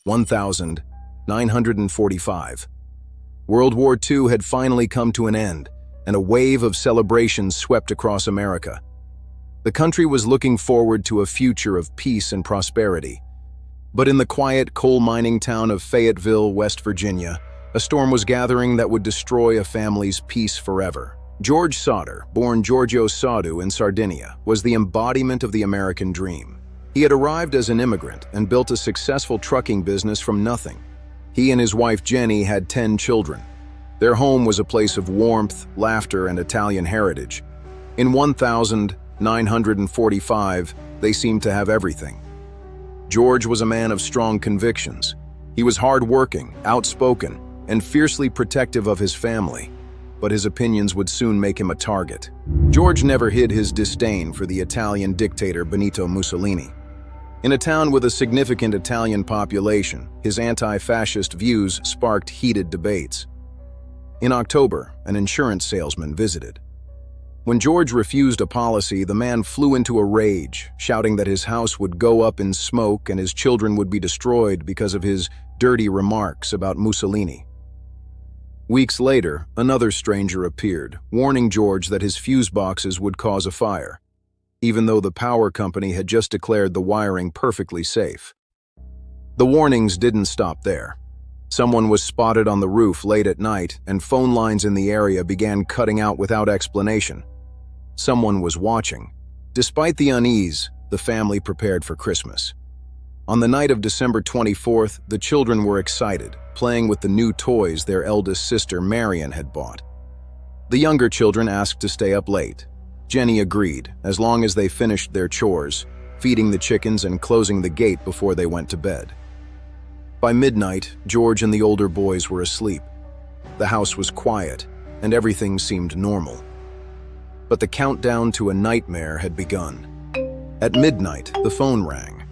1945. World War II had finally come to an end, and a wave of celebrations swept across America. The country was looking forward to a future of peace and prosperity. But in the quiet coal mining town of Fayetteville, West Virginia, a storm was gathering that would destroy a family's peace forever. George Sodder, born Giorgio Soddu in Sardinia, was the embodiment of the American dream. He had arrived as an immigrant and built a successful trucking business from nothing. He and his wife Jenny had 10 children. Their home was a place of warmth, laughter, and Italian heritage. In 1945, they seemed to have everything. George was a man of strong convictions. He was hard-working, outspoken, and fiercely protective of his family, but his opinions would soon make him a target. George never hid his disdain for the Italian dictator Benito Mussolini. In a town with a significant Italian population, his anti-fascist views sparked heated debates. In October, an insurance salesman visited. When George refused a policy, the man flew into a rage, shouting that his house would go up in smoke and his children would be destroyed because of his dirty remarks about Mussolini. Weeks later, another stranger appeared, warning George that his fuse boxes would cause a fire, even though the power company had just declared the wiring perfectly safe. The warnings didn't stop there. Someone was spotted on the roof late at night, and phone lines in the area began cutting out without explanation. Someone was watching. Despite the unease, the family prepared for Christmas. On the night of December 24th, the children were excited, playing with the new toys their eldest sister Marion had bought. The younger children asked to stay up late. Jenny agreed, as long as they finished their chores, feeding the chickens and closing the gate before they went to bed. By midnight, George and the older boys were asleep. The house was quiet, and everything seemed normal. But the countdown to a nightmare had begun. At midnight, the phone rang.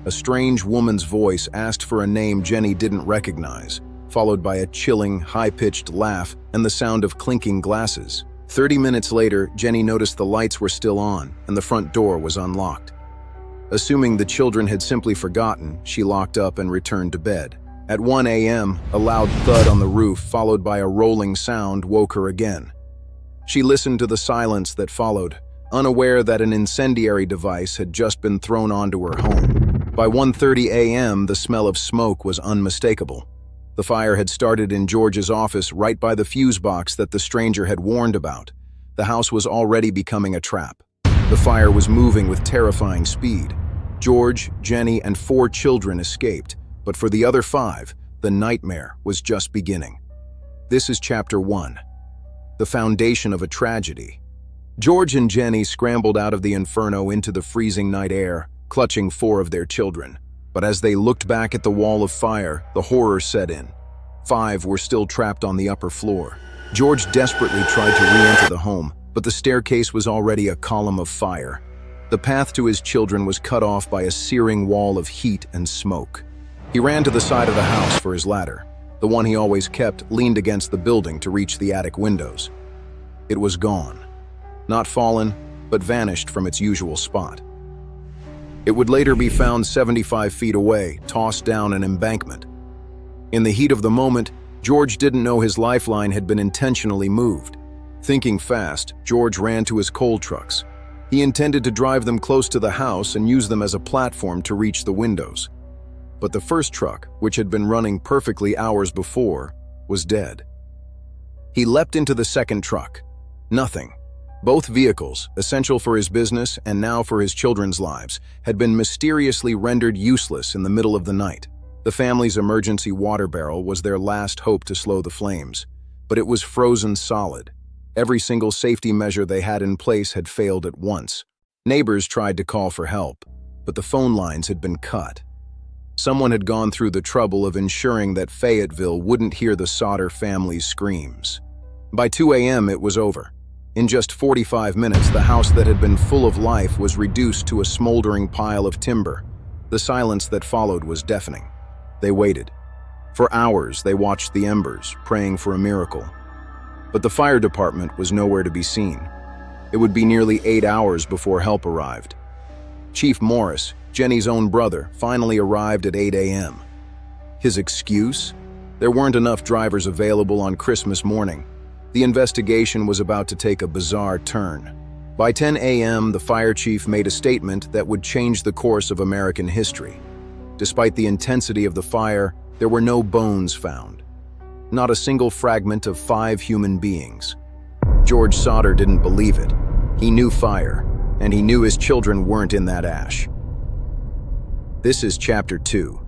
A strange woman's voice asked for a name Jenny didn't recognize, followed by a chilling, high-pitched laugh and the sound of clinking glasses. 30 minutes later, Jenny noticed the lights were still on and the front door was unlocked. Assuming the children had simply forgotten, she locked up and returned to bed. At 1 a.m., a loud thud on the roof, followed by a rolling sound, woke her again. She listened to the silence that followed, unaware that an incendiary device had just been thrown onto her home. By 1:30 a.m., the smell of smoke was unmistakable. The fire had started in George's office right by the fuse box that the stranger had warned about. The house was already becoming a trap. The fire was moving with terrifying speed. George, Jenny, and 4 children escaped, but for the other 5, the nightmare was just beginning. This is Chapter 1, the foundation of a tragedy. George and Jenny scrambled out of the inferno into the freezing night air, clutching 4 of their children. But as they looked back at the wall of fire, the horror set in. 5 were still trapped on the upper floor. George desperately tried to re-enter the home, but the staircase was already a column of fire. The path to his children was cut off by a searing wall of heat and smoke. He ran to the side of the house for his ladder. The one he always kept leaned against the building to reach the attic windows. It was gone. Not fallen, but vanished from its usual spot. It would later be found 75 feet away, tossed down an embankment. In the heat of the moment, George didn't know his lifeline had been intentionally moved. Thinking fast, George ran to his coal trucks. He intended to drive them close to the house and use them as a platform to reach the windows. But the first truck, which had been running perfectly hours before, was dead. He leapt into the second truck. Nothing. Both vehicles, essential for his business and now for his children's lives, had been mysteriously rendered useless in the middle of the night. The family's emergency water barrel was their last hope to slow the flames, but it was frozen solid. Every single safety measure they had in place had failed at once. Neighbors tried to call for help, but the phone lines had been cut. Someone had gone through the trouble of ensuring that Fayetteville wouldn't hear the Sodder family's screams. By 2 a.m., it was over. In just 45 minutes, the house that had been full of life was reduced to a smoldering pile of timber. The silence that followed was deafening. They waited. For hours, they watched the embers, praying for a miracle. But the fire department was nowhere to be seen. It would be nearly 8 hours before help arrived. Chief Morris, Jenny's own brother, finally arrived at 8 a.m. His excuse? There weren't enough drivers available on Christmas morning. The investigation was about to take a bizarre turn. By 10 a.m., the fire chief made a statement that would change the course of American history. Despite the intensity of the fire, there were no bones found. Not a single fragment of 5 human beings. George Sodder didn't believe it. He knew fire, and he knew his children weren't in that ash. This is Chapter 2,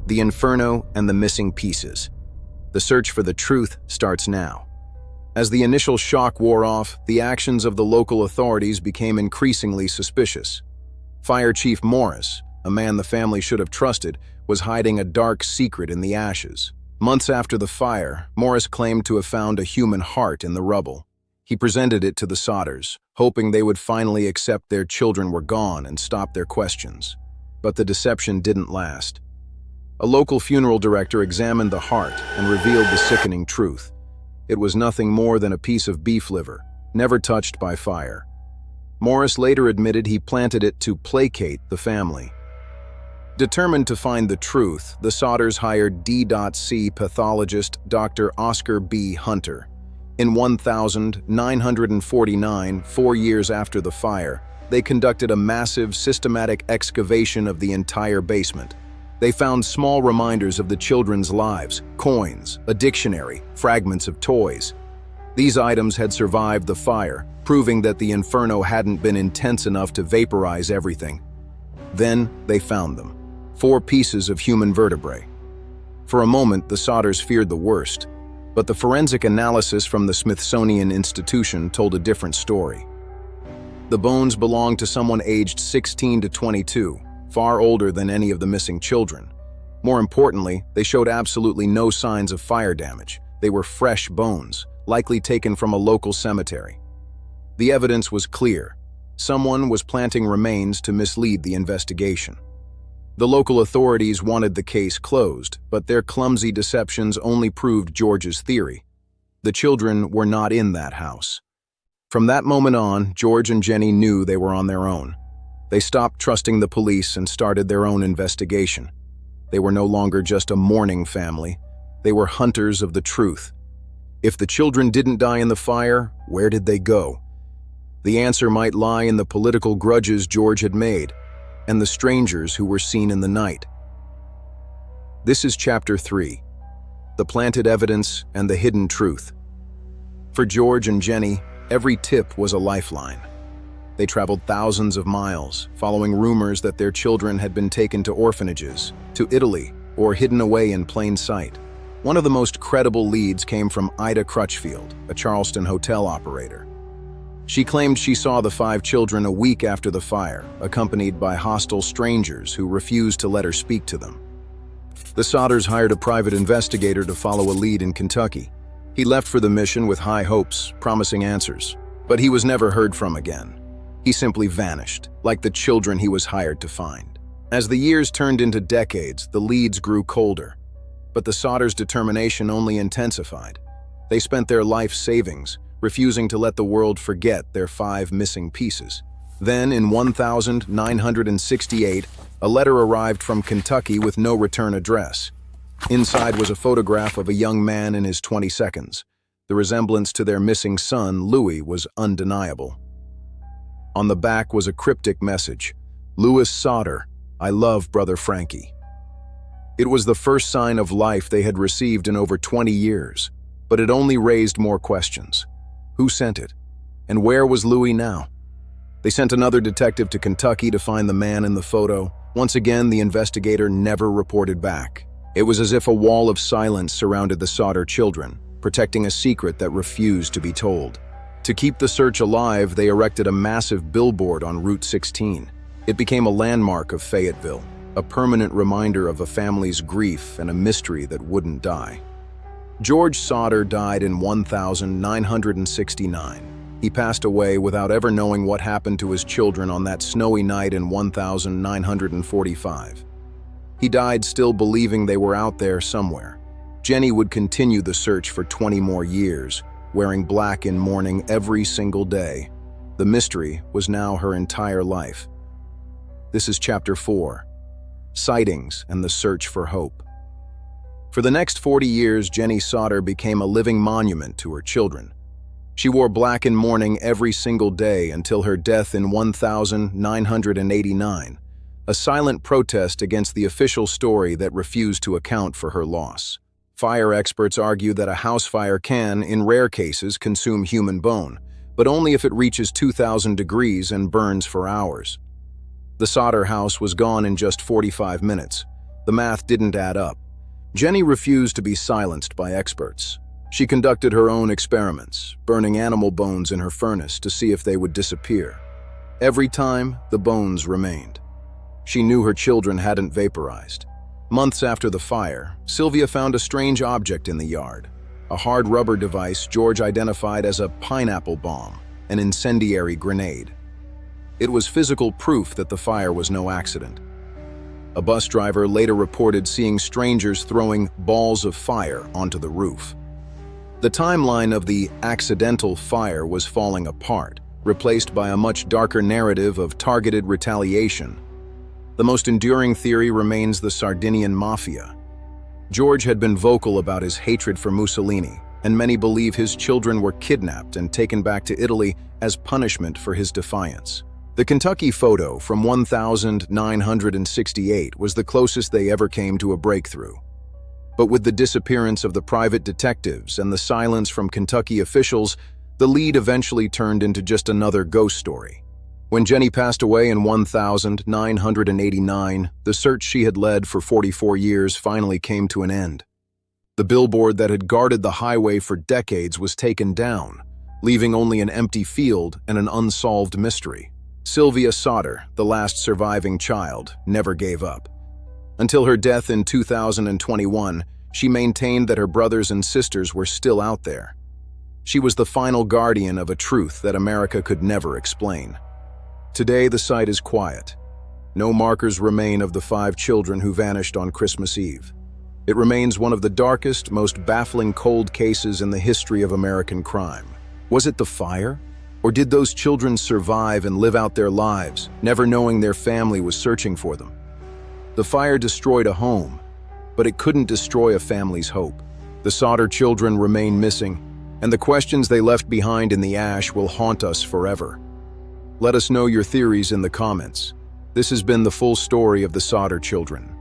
The Inferno and the Missing Pieces. The search for the truth starts now. As the initial shock wore off, the actions of the local authorities became increasingly suspicious. Fire Chief Morris, a man the family should have trusted, was hiding a dark secret in the ashes. Months after the fire, Morris claimed to have found a human heart in the rubble. He presented it to the Sodders, hoping they would finally accept their children were gone and stop their questions. But the deception didn't last. A local funeral director examined the heart and revealed the sickening truth. It was nothing more than a piece of beef liver, never touched by fire. Morris later admitted he planted it to placate the family. Determined to find the truth, the Sodders hired D.C. pathologist Dr. Oscar B. Hunter. In 1949, 4 years after the fire, they conducted a massive, systematic excavation of the entire basement. They found small reminders of the children's lives, coins, a dictionary, fragments of toys. These items had survived the fire, proving that the inferno hadn't been intense enough to vaporize everything. Then they found them. 4 pieces of human vertebrae. For a moment, the Sodders feared the worst, but the forensic analysis from the Smithsonian Institution told a different story. The bones belonged to someone aged 16 to 22, far older than any of the missing children. More importantly, they showed absolutely no signs of fire damage. They were fresh bones, likely taken from a local cemetery. The evidence was clear. Someone was planting remains to mislead the investigation. The local authorities wanted the case closed, but their clumsy deceptions only proved George's theory. The children were not in that house. From that moment on, George and Jenny knew they were on their own. They stopped trusting the police and started their own investigation. They were no longer just a mourning family. They were hunters of the truth. If the children didn't die in the fire, where did they go? The answer might lie in the political grudges George had made, and the strangers who were seen in the night. This is Chapter 3, The Planted Evidence and the Hidden Truth. For George and Jenny, every tip was a lifeline. They traveled thousands of miles, following rumors that their children had been taken to orphanages, to Italy, or hidden away in plain sight. One of the most credible leads came from Ida Crutchfield, a Charleston hotel operator. She claimed she saw the 5 children a week after the fire, accompanied by hostile strangers who refused to let her speak to them. The Sodders hired a private investigator to follow a lead in Kentucky. He left for the mission with high hopes, promising answers, but he was never heard from again. He simply vanished, like the children he was hired to find. As the years turned into decades, the leads grew colder, but the Sodders' determination only intensified. They spent their life savings, refusing to let the world forget their 5 missing pieces. Then, in 1968, a letter arrived from Kentucky with no return address. Inside was a photograph of a young man in his 22nd. The resemblance to their missing son, Louis, was undeniable. On the back was a cryptic message: "Louis Sodder, I love Brother Frankie." It was the first sign of life they had received in over 20 years, but it only raised more questions. Who sent it? And where was Louis now? They sent another detective to Kentucky to find the man in the photo. Once again, the investigator never reported back. It was as if a wall of silence surrounded the Sodder children, protecting a secret that refused to be told. To keep the search alive, they erected a massive billboard on Route 16. It became a landmark of Fayetteville, a permanent reminder of a family's grief and a mystery that wouldn't die. George Sodder died in 1969. He passed away without ever knowing what happened to his children on that snowy night in 1945. He died still believing they were out there somewhere. Jenny would continue the search for 20 more years, wearing black in mourning every single day. The mystery was now her entire life. This is Chapter 4, Sightings and the Search for Hope. For the next 40 years, Jenny Sodder became a living monument to her children. She wore black in mourning every single day until her death in 1989, a silent protest against the official story that refused to account for her loss. Fire experts argue that a house fire can, in rare cases, consume human bone, but only if it reaches 2,000 degrees and burns for hours. The Sodder house was gone in just 45 minutes. The math didn't add up. Jenny refused to be silenced by experts. She conducted her own experiments, burning animal bones in her furnace to see if they would disappear. Every time, the bones remained. She knew her children hadn't vaporized. Months after the fire, Sylvia found a strange object in the yard, a hard rubber device George identified as a pineapple bomb, an incendiary grenade. It was physical proof that the fire was no accident. A bus driver later reported seeing strangers throwing balls of fire onto the roof. The timeline of the accidental fire was falling apart, replaced by a much darker narrative of targeted retaliation. The most enduring theory remains the Sardinian mafia. George had been vocal about his hatred for Mussolini, and many believe his children were kidnapped and taken back to Italy as punishment for his defiance. The Kentucky photo from 1968 was the closest they ever came to a breakthrough. But with the disappearance of the private detectives and the silence from Kentucky officials, the lead eventually turned into just another ghost story. When Jenny passed away in 1989, the search she had led for 44 years finally came to an end. The billboard that had guarded the highway for decades was taken down, leaving only an empty field and an unsolved mystery. Sylvia Sodder, the last surviving child, never gave up. Until her death in 2021, she maintained that her brothers and sisters were still out there. She was the final guardian of a truth that America could never explain. Today, the site is quiet. No markers remain of the 5 children who vanished on Christmas Eve. It remains one of the darkest, most baffling cold cases in the history of American crime. Was it the fire? Or did those children survive and live out their lives, never knowing their family was searching for them? The fire destroyed a home, but it couldn't destroy a family's hope. The Sodder children remain missing, and the questions they left behind in the ash will haunt us forever. Let us know your theories in the comments. This has been the full story of the Sodder children.